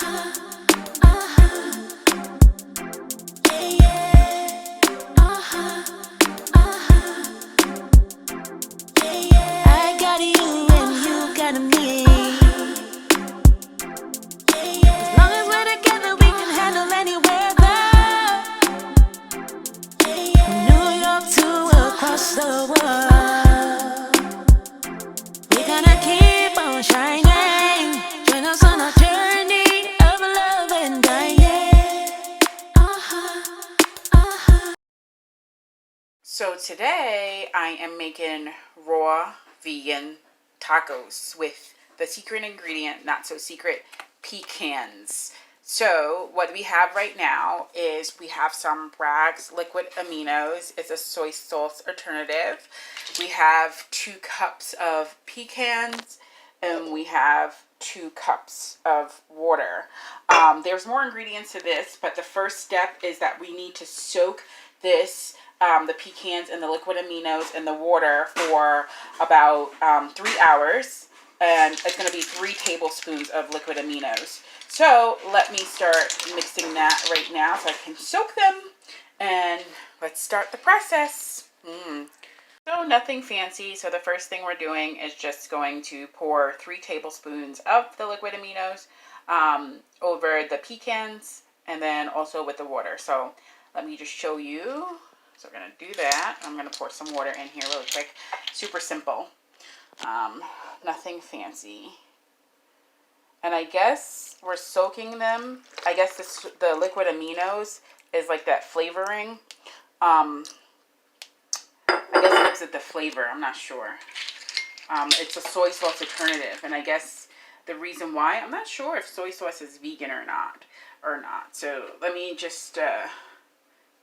I got you and you got me. As long as we're together, we can handle any weather. From New York to across the world, we're gonna keep on shining. Join us on a journey of love and dying. So today I am making raw vegan tacos with the secret ingredient, not so secret, pecans. So what we have right now is we have some Bragg's liquid aminos. It's a soy sauce alternative. We have 2 cups of pecans and we have 2 cups of water. There's more ingredients to this, but the first step is that we need to soak this the pecans and the liquid aminos in the water for about 3 hours, and it's going to be 3 tablespoons of liquid aminos. So let me start mixing that right now so I can soak them, and let's start the process. So nothing fancy. So the first thing we're doing is just going to pour 3 tablespoons of the liquid aminos over the pecans and then also with the water. So let me just show you. So we're going to do that. I'm going to pour some water in here really quick. Super simple. Nothing fancy. And I guess we're soaking them. I guess the liquid aminos is like that flavoring. I guess it gives it the flavor. I'm not sure. It's a soy sauce alternative. And I guess the reason why, I'm not sure if soy sauce is vegan or not. So let me just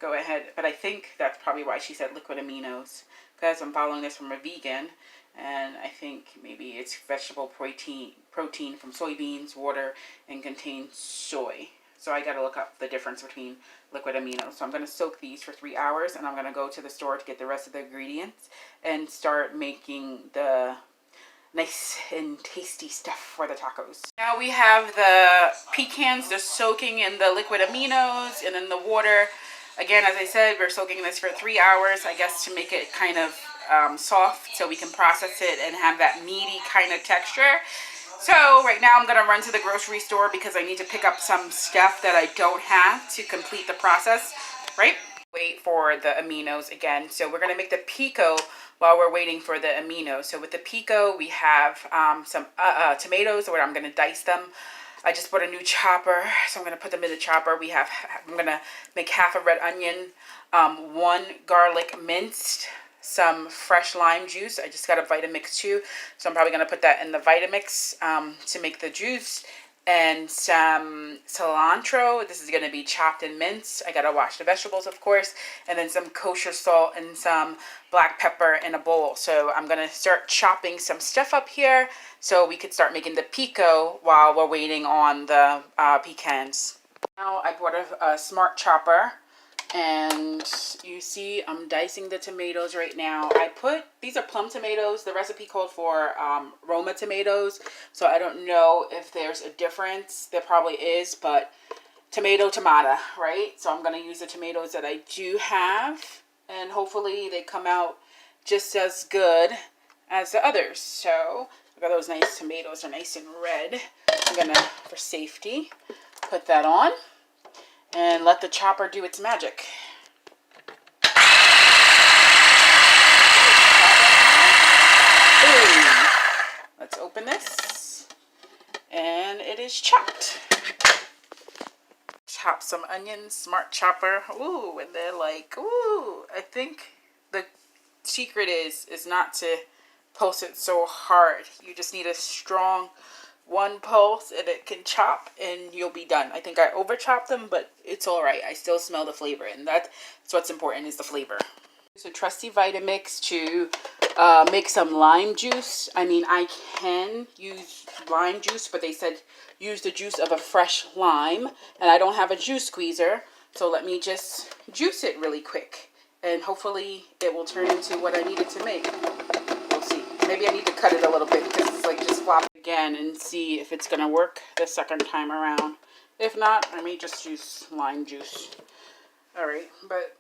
go ahead, but I think that's probably why she said liquid aminos, because I'm following this from a vegan, and I think maybe it's vegetable protein from soybeans, water, and contains soy. So I gotta look up the difference between liquid aminos. So I'm gonna soak these for 3 hours, and I'm gonna go to the store to get the rest of the ingredients and start making the nice and tasty stuff for the tacos. Now we have the pecans, they're soaking in the liquid aminos and in the water. Again, as I said, we're soaking this for 3 hours, I guess, to make it kind of soft so we can process it and have that meaty kind of texture. So right now I'm going to run to the grocery store because I need to pick up some stuff that I don't have to complete the process, right? Wait for the aminos again. So we're going to make the pico while we're waiting for the aminos. So with the pico, we have some tomatoes, where I'm going to dice them. I just bought a new chopper, so I'm going to put them in the chopper. I'm going to make half a red onion, 1 garlic minced, some fresh lime juice. I just got a Vitamix too, so I'm probably going to put that in the Vitamix to make the juice, and some cilantro. This is going to be chopped and minced. I got to wash the vegetables, of course, and then some kosher salt and some black pepper in a bowl. So I'm going to start chopping some stuff up here so we could start making the pico while we're waiting on the pecans. Now I bought a smart chopper, and you see I'm dicing the tomatoes right now. These are plum tomatoes. The recipe called for Roma tomatoes, so I don't know if there's a difference. There probably is, but tomato, right? So I'm going to use the tomatoes that I do have, and hopefully they come out just as good as the others. So I got those nice tomatoes, are nice and red. I'm going to, for safety, put that on and let the chopper do its magic. Boom. Let's open this, and it is chopped. Chop some onions, smart chopper. Ooh, and they're like, ooh. I think the secret is not to pulse it so hard. You just need a strong 1 pulse and it can chop and you'll be done. I think I over chopped them, but it's all right. I still smell the flavor, and that's what's important, is the flavor. Use a trusty Vitamix to make some lime juice. I mean, I can use lime juice, but they said use the juice of a fresh lime, and I don't have a juice squeezer, so let me just juice it really quick, and hopefully it will turn into what I need it to make. We'll see. Maybe I need to cut it a little bit because it's like just flop again and see if it's going to work the second time around. If not, I may just use lime juice. All right, but...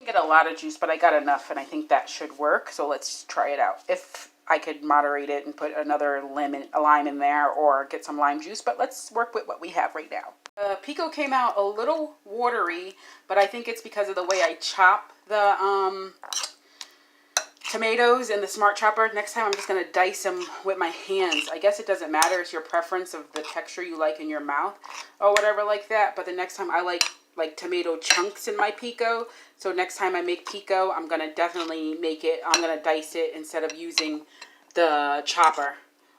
Get a lot of juice, but I got enough, and I think that should work. So let's try it out. If I could moderate it and put another lime in there, or get some lime juice, but let's work with what we have right now. Pico came out a little watery, but I think it's because of the way I chop the tomatoes in the Smart Chopper. Next time I'm just going to dice them with my hands. I guess it doesn't matter. It's your preference of the texture you like in your mouth or whatever like that. But the next time I like tomato chunks in my pico. So next time I make pico, I'm going to definitely make it, I'm going to dice it instead of using the chopper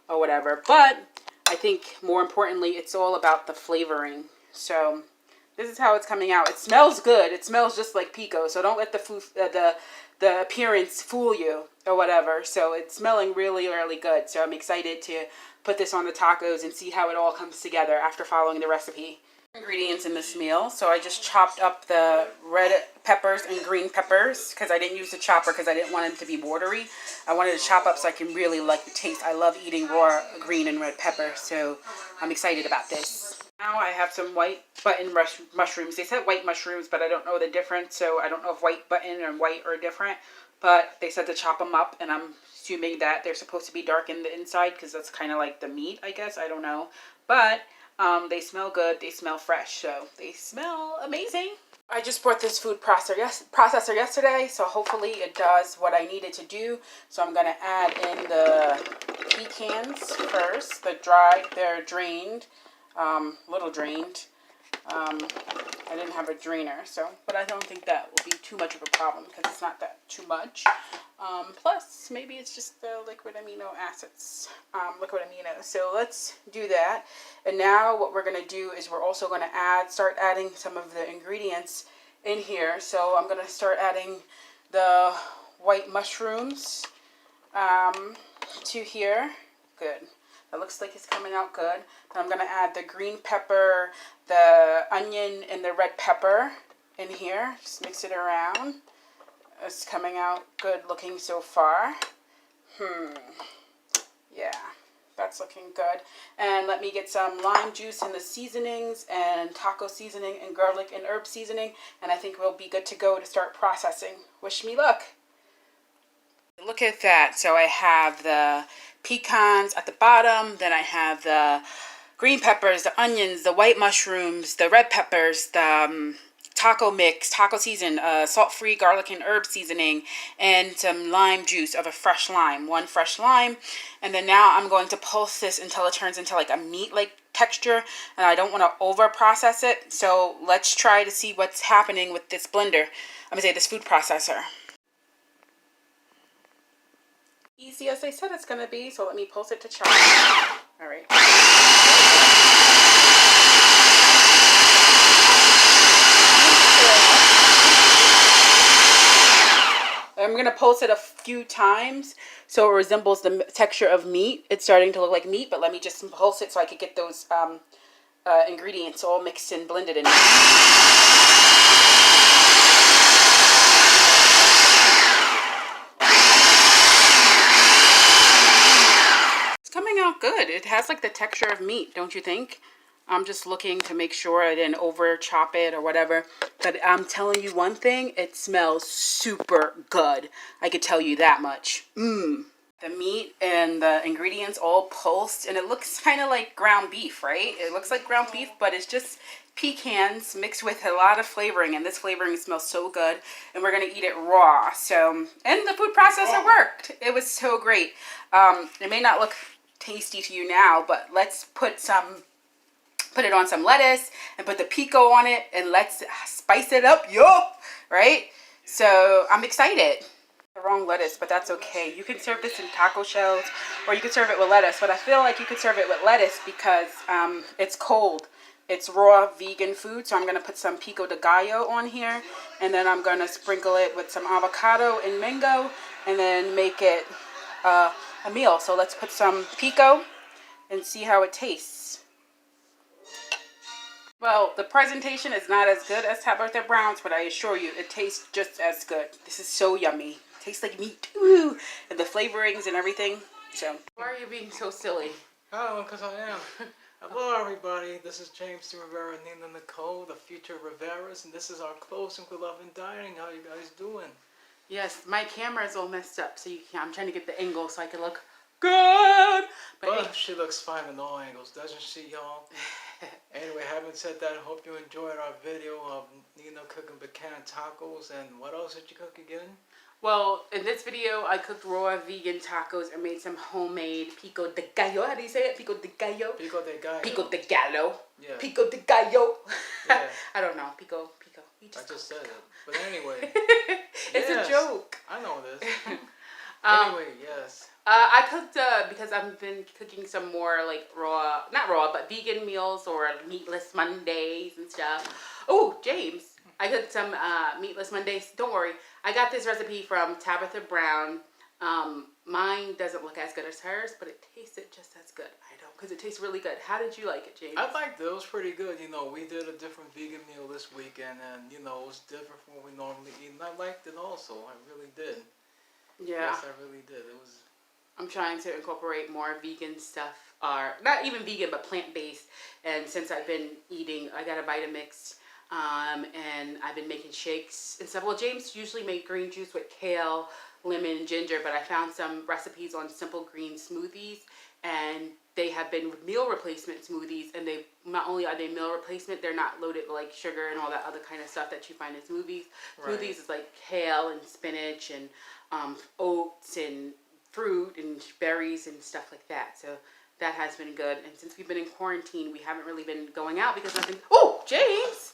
or whatever. But I think more importantly, it's all about the flavoring. So this is how it's coming out. It smells good. It smells just like pico. So don't let the food, the appearance fool you or whatever. So it's smelling really, really good. So I'm excited to put this on the tacos and see how it all comes together after following the recipe. Ingredients in this meal. So I just chopped up the red peppers and green peppers because I didn't use the chopper because I didn't want them to be watery. I wanted to chop up so I can really like the taste. I love eating raw green and red pepper, so I'm excited about this. Now I have some white button mushrooms. They said white mushrooms, but I don't know the difference, so I don't know if white button and white are different. But they said to chop them up, and I'm assuming that they're supposed to be dark in the inside because that's kind of like the meat, I guess. I don't know. But they smell good. They smell fresh, so they smell amazing. I just bought this food processor yesterday, so hopefully it does what I need it to do. So I'm going to add in the pecans first. They're drained, little drained. I didn't have a drainer, but I don't think that will be too much of a problem because it's not that too much. Plus, maybe it's just the liquid amino acids, liquid amino. So let's do that. And now what we're going to do is we're also going to start adding some of the ingredients in here. So I'm going to start adding the white mushrooms to here. Good. That looks like it's coming out good. Then I'm going to add the green pepper, the onion, and the red pepper in here. Just mix it around. It's coming out good looking so far. Yeah, that's looking good. And let me get some lime juice in the seasonings and taco seasoning and garlic and herb seasoning. And I think we'll be good to go to start processing. Wish me luck. Look at that. So I have the pecans at the bottom. Then I have the green peppers, the onions, the white mushrooms, the red peppers, the taco mix, taco season, salt-free garlic and herb seasoning, and some lime juice of a fresh lime, one fresh lime. And then now I'm going to pulse this until it turns into like a meat-like texture, and I don't want to over process it. So let's try to see what's happening with this blender. I'm gonna say this food processor. Easy as I said it's gonna be, so let me pulse it to chop. All right. I'm going to pulse it a few times so it resembles the texture of meat. It's starting to look like meat, but let me just pulse it so I could get those ingredients all mixed and blended in. It's coming out good. It has like the texture of meat, don't you think? I'm just looking to make sure I didn't over chop it or whatever. But I'm telling you one thing, it smells super good. I could tell you that much. The meat and the ingredients all pulsed, and it looks kind of like ground beef, right? It looks like ground beef, but it's just pecans mixed with a lot of flavoring, and this flavoring smells so good. And we're gonna eat it raw. So, and the food processor worked. It was so great. It may not look tasty to you now, but let's put it on some lettuce and put the pico on it, and let's spice it up, right? So I'm excited. The wrong lettuce, but that's okay. You can serve this in taco shells, or you can serve it with lettuce, but I feel like you could serve it with lettuce because it's cold. It's raw vegan food, so I'm going to put some pico de gallo on here. And then I'm going to sprinkle it with some avocado and mango and then make it a meal. So let's put some pico and see how it tastes. Well, the presentation is not as good as Tabitha Brown's, but I assure you, it tastes just as good. This is so yummy. It tastes like meat. Ooh, and the flavorings and everything. So, why are you being so silly? Oh, because I am. Hello, everybody. This is James Rivera and Nina Nicole, the future Riveras, and this is our closing for Love and Dining. How you guys doing? Yes, my camera is all messed up, so I'm trying to get the angle so I can look good. But hey. She looks fine in all angles, doesn't she, y'all? Anyway, having said that, I hope you enjoyed our video of Nina cooking pecan tacos. And what else did you cook again? Well, in this video, I cooked raw vegan tacos and made some homemade pico de gallo. How do you say it? Pico de gallo? Pico de gallo. Pico de gallo. Yeah. Pico de gallo. Yeah. I don't know. Pico. I just said it. But anyway. It's a joke. I know this. Anyway, yes. I cooked, because I've been cooking some more, like, not raw, but vegan meals or meatless Mondays and stuff. Oh, James, I cooked some meatless Mondays. Don't worry. I got this recipe from Tabitha Brown. Mine doesn't look as good as hers, but it tasted just as good. I know, because it tastes really good. How did you like it, James? I liked it. It was pretty good. You know, we did a different vegan meal this weekend, and, you know, it was different from what we normally eat. And I liked it also. I really did. Yeah. Yes, I really did. It was... I'm trying to incorporate more vegan stuff, or not even vegan, but plant-based. And since I've been eating, I got a Vitamix, and I've been making shakes and stuff. Well, James usually make green juice with kale, lemon, ginger, but I found some recipes on simple green smoothies, and they have been meal replacement smoothies, and they not only are they meal replacement, they're not loaded with like sugar and all that other kind of stuff that you find in smoothies. Right. Smoothies is like kale and spinach and oats and fruit and berries and stuff like that. So that has been good. And since we've been in quarantine, we haven't really been going out because nothing. Oh, James,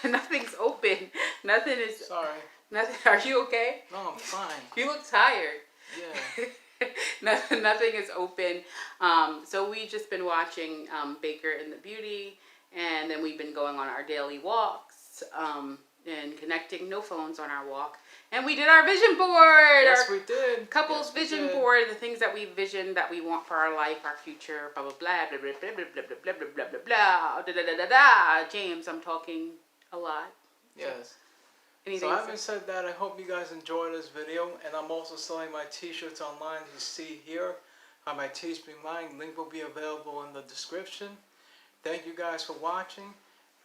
nothing's open. Nothing is. Sorry. Nothing. Are you okay? No, I'm fine. You look tired. Yeah. Nothing is open. So we've just been watching Baker and the Beauty, and then we've been going on our daily walks and connecting. No phones on our walk. And we did our vision board. Yes, our we did. Couples vision board. The things that we vision that we want for our life, our future. Blah blah blah blah blah blah blah blah blah blah blah blah blah. Da da da da da. James, I'm talking a lot. Yes. Anything so having said that, I hope you guys enjoyed this video, and I'm also selling my t-shirts online. You see here on my Teespring line. Link will be available in the description. Thank you guys for watching,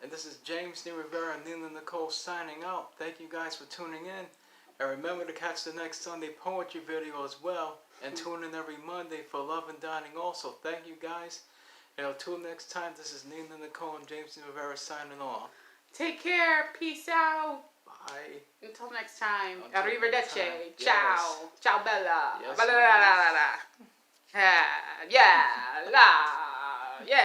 and this is James D. Rivera and Nina Nicole signing out. Thank you guys for tuning in, and remember to catch the next Sunday poetry video as well, and tune in every Monday for Love and Dining also. Thank you guys, and until next time, this is Nina Nicole and James D. Rivera signing off. Take care. Peace out. Bye. Until next time. Until Arrivederci. next time. Ciao. Yes. Ciao bella. Yes, Blah, blah, blah, blah, blah. Yeah. La. Yeah.